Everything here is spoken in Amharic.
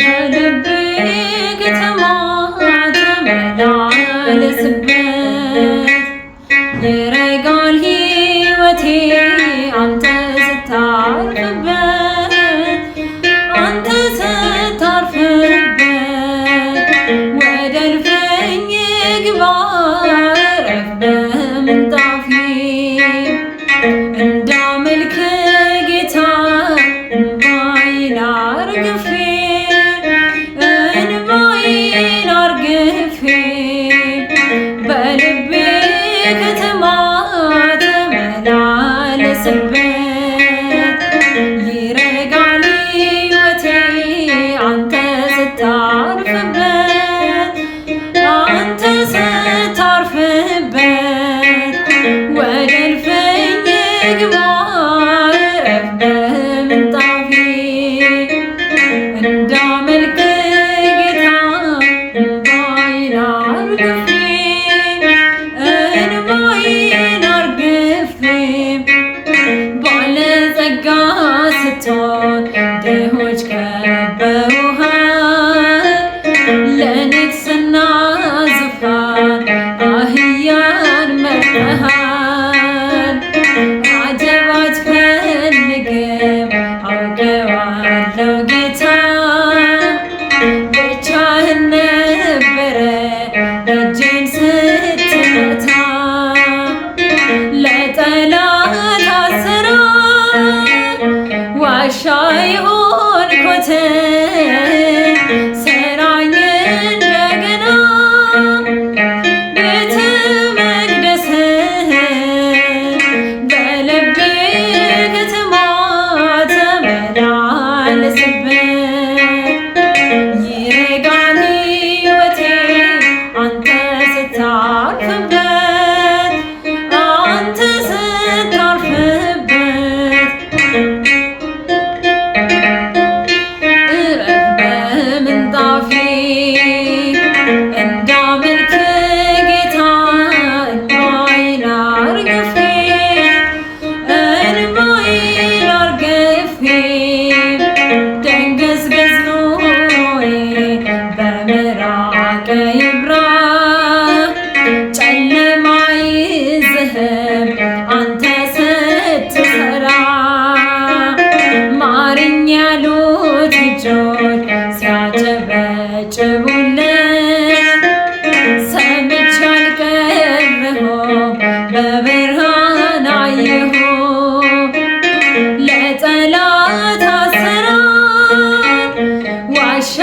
በልቤ ከተማ ተመላለስበት ይረጋል ሕይወቴ አንተ ስታርፍበት አንተ ስታርፍበት ወደ እልፍኝ ግባ እረፍ በምንጣፌ እንዳመልክ ጌታ እንባዬን አርግፌ እንባዬን አርግፌ በልቤ ከተማ ተመላለስበት ይረጋል ሕይወቴ አንተ ስታርፍበት አንተ ስታርፍበት ወደ እልፍኝ ግባ እረፍ በምንጣፌ እንዳመልክ ጌታ እንባዬን አርግፌ እንባዬን አርግፌ ባለጸጋ ስትሆን ድሆች ከበውሃል ለንግስና ዙፋን አህያን መርጠሃል አጀብ አትፈልግም አውቀዋለሁ ጌታ ብቻህን ነበረ እጄን ስትመታ ለጠላት አሰራር ዋሻ የሆንኩት ሰራኝ እንደገና ቤተ መቅደስህን በልቤ ከተማ ተመላለስበት ይረጋል ሕይወቴ አንተ ስታርፍበት አንተ ስታርፍበት እረፍ በምንጣፌ እንዳመልክ ጌታ እንባዬን አርግፌ እንባዬን አርግፌ ደንገዝገዝ ኑሮዬ በምራቅ ይብራ ጨለማ ይዝህም አንተ ስትሰራ ማረኝ ያሉት እጆች ሲያጨበጭቡለት ሰምቼ አልቀረሁም በብርሃን አየሁ ለጠላት አሰራር ዋሻ